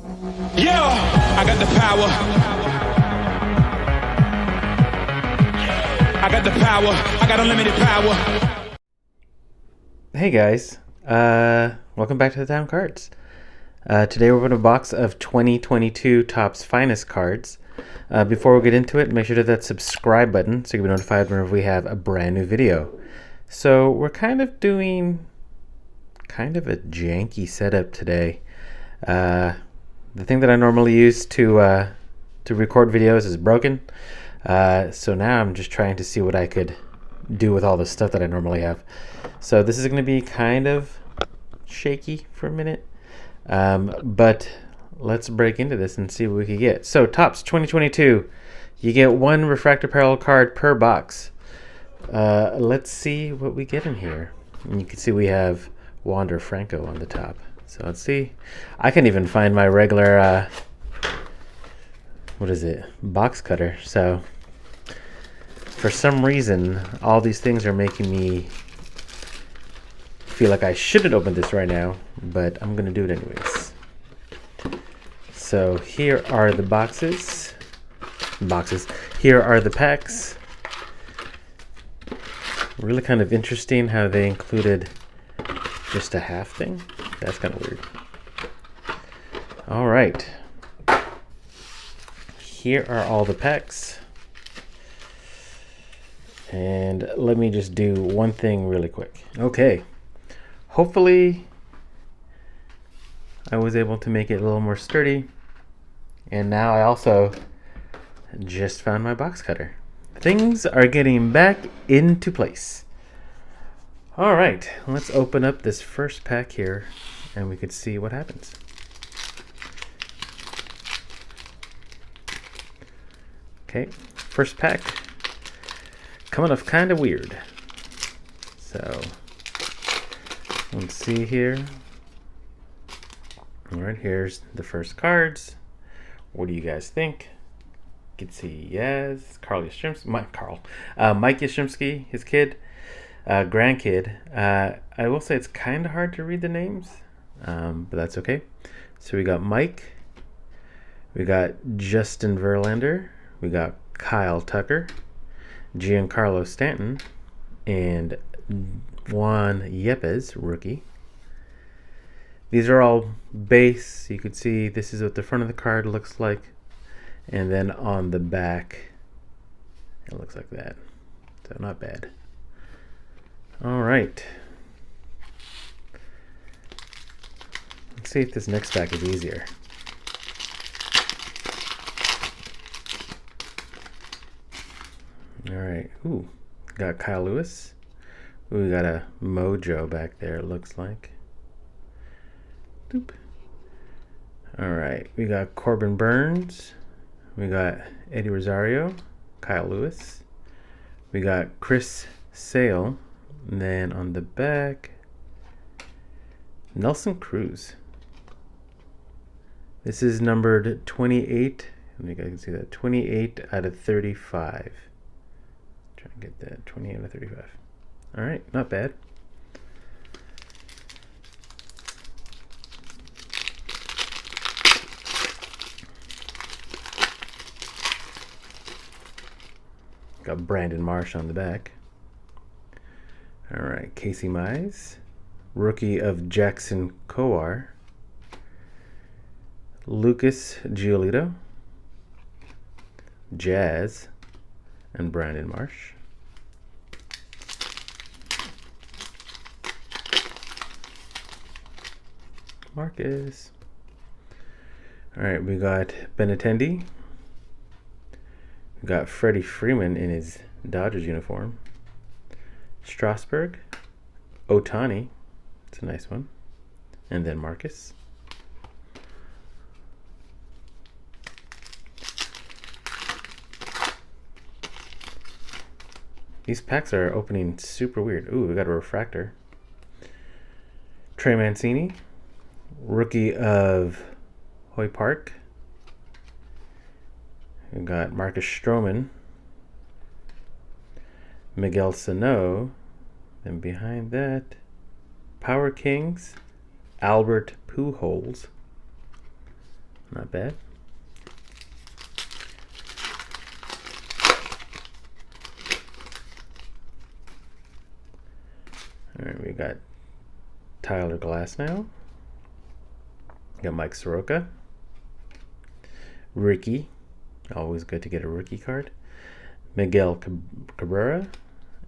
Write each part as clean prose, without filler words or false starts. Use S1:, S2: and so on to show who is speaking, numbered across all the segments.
S1: Yeah, I got the power. I got the power. I got unlimited power.
S2: Hey guys, welcome back to the Town Cards. Today we're opening a box of 2022 Topps Finest cards. Before we get into it, make sure to hit that subscribe button so you'll be notified whenever we have a brand new video. So we're kind of doing a janky setup today. The thing that I normally use to record videos is broken. So now I'm just trying to see what I could do with all the stuff that I normally have. So this is going to be kind of shaky for a minute. But let's break into this and see what we can get. So Topps 2022, you get one refractor parallel card per box. Let's see what we get in here. And you can see we have Wander Franco on the top. So let's see. I can't even find my regular box cutter. So for some reason all these things are making me feel like I shouldn't open this right now, but I'm gonna do it anyways. So here are the boxes. Here are the packs. Really kind of interesting how they included just a half thing. That's kind of weird. All right. Here are all the packs. And let me just do one thing really quick. Okay. Hopefully I was able to make it a little more sturdy. And now I also just found my box cutter. Things are getting back into place. All right, let's open up this first pack here and we could see what happens. Okay, first pack coming off kind of weird. So let's see here. All right, here's the first cards. What do you guys think? You can see yes, Mike Yastrzemski, his kid, grandkid. I will say it's kind of hard to read the names, but that's okay. So we got Mike, we got Justin Verlander, we got Kyle Tucker, Giancarlo Stanton, and Juan Yepes, rookie. These are all base. You could see this is what the front of the card looks like. And then on the back, it looks like that. So not bad. All right. Let's see if this next pack is easier. All right. Ooh, got Kyle Lewis. Ooh, we got a Mojo back there, it looks like. Doop. All right, we got Corbin Burns, we got Eddie Rosario, Kyle Lewis, we got Chris Sale, and then on the back, Nelson Cruz. This is numbered 28. I think I can see that 28 out of 35. Try and get that 28 out of 35. All right, not bad. Got Brandon Marsh on the back. All right, Casey Mize, rookie of Jackson Kowar, Lucas Giolito, Jazz, and Brandon Marsh. Marcus. All right, we got Benintendi. We got Freddie Freeman in his Dodgers uniform. Strasburg, Ohtani, it's a nice one, and then Marcus. These packs are opening super weird. Ooh, we got a refractor. Trey Mancini, rookie of Hoy Park. We got Marcus Stroman, Miguel Sano, then behind that, Power Kings, Albert Pujols. Not bad. Alright, we got Tyler Glasnow. Got Mike Soroka. Ricky. Always good to get a rookie card. Miguel Cabrera.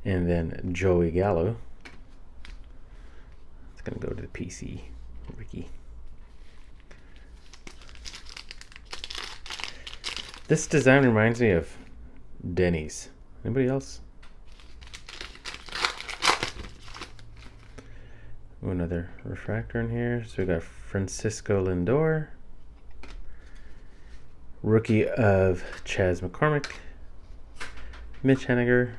S2: And then Joey Gallo. It's going to go to the PC. Ricky. This design reminds me of Denny's. Anybody else? Ooh, another refractor in here. So we got Francisco Lindor. Rookie of Chas McCormick. Mitch Haniger.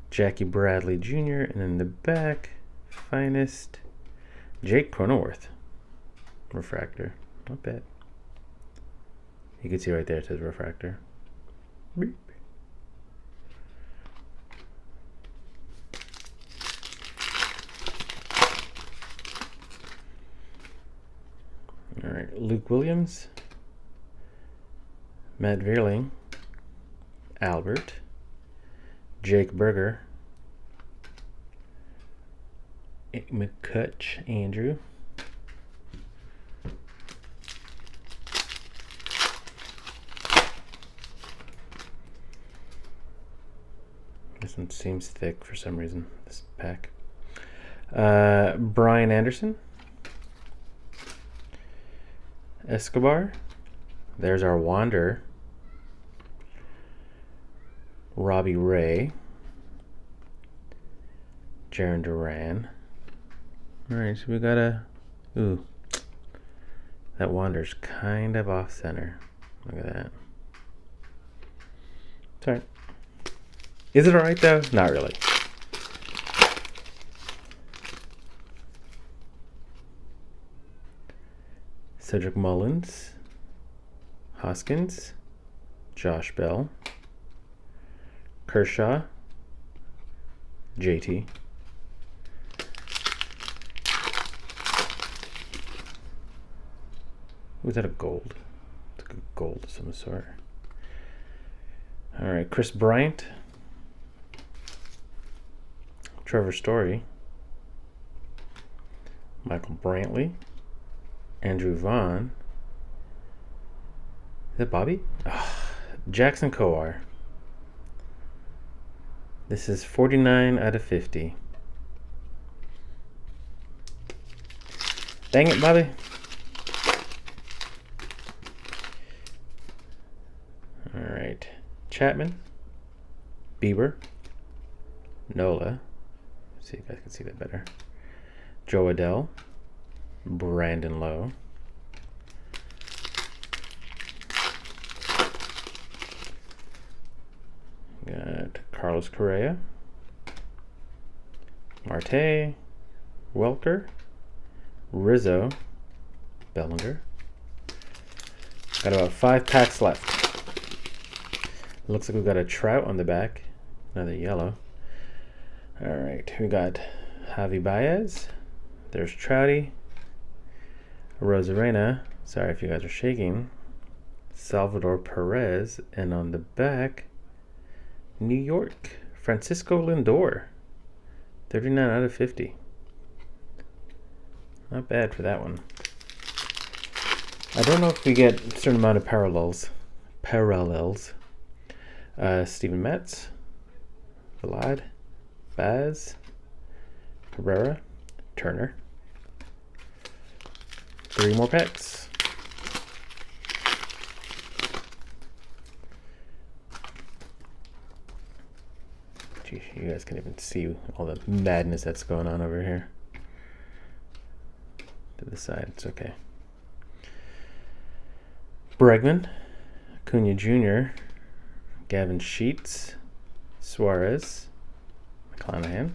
S2: Jackie Bradley Jr. And in the back, Finest Jake Cronenworth. Refractor. Not bad. You can see right there it says refractor. Beep. All right, Luke Williams, Matt Vierling, Albert, Jake Berger, McCutch Andrew, this one seems thick for some reason, this pack. Brian Anderson, Escobar, there's our Wander, Robbie Ray, Jaron Duran. Alright, so we got a, ooh, that Wander's kind of off center. Look at that. It's alright. Is it alright though? Not really. Cedric Mullins, Hoskins, Josh Bell, Kershaw, JT, was that a gold? It's like a gold of some sort. All right, Chris Bryant, Trevor Story, Michael Brantley, Andrew Vaughn. Is that Bobby? Oh, Jackson Kowar. This is 49 out of 50. Dang it, Bobby. All right. Chapman, Bieber, Nola. Let's see if you guys can see that better. Joe Adell, Brandon Lowe, got Carlos Correa, Marte, Welker, Rizzo, Bellinger. Got about 5 packs left. Looks like we've got a Trout on the back, another yellow. All right, we got Javi Baez. There's Trouty, Rosarena. Sorry if you guys are shaking. Salvador Perez, and on the back, New York, Francisco Lindor, 39 out of 50. Not bad for that one. I don't know if we get a certain amount of parallels. Steven Metz, Vlad, Baz, Cabrera, Turner. 3 more packs. Gee, you guys can even see all the madness that's going on over here. To the side, it's okay. Bregman, Acuna Jr., Gavin Sheets, Suarez, McClanahan.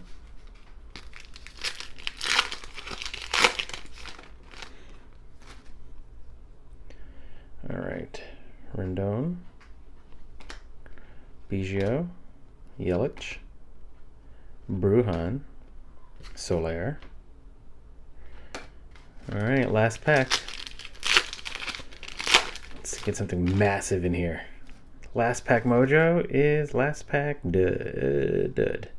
S2: All right, Rendon, Biggio, Yelich, Brujan, Soler. All right, last pack. get something massive in here. Last pack mojo is last pack dud.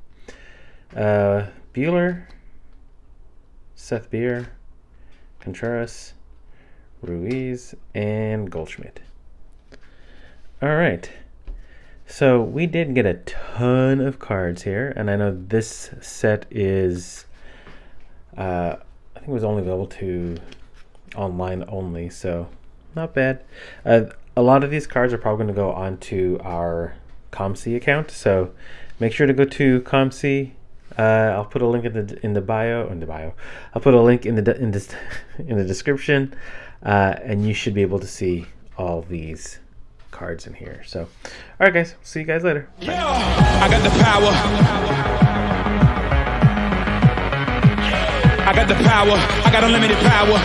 S2: Bueller, Seth Beer, Contreras, Ruiz, and Goldschmidt. All right. So we did get a ton of cards here, and I know this set is, I think it was only available to online only, so not bad. A lot of these cards are probably going to go onto our ComC account, so make sure to go to ComC. I'll put a link in the bio. I'll put a link in the description, and you should be able to see all these cards in here. So, all right, guys, see you guys later. Bye.
S1: Yeah, I got the power. I got the power. I got unlimited power.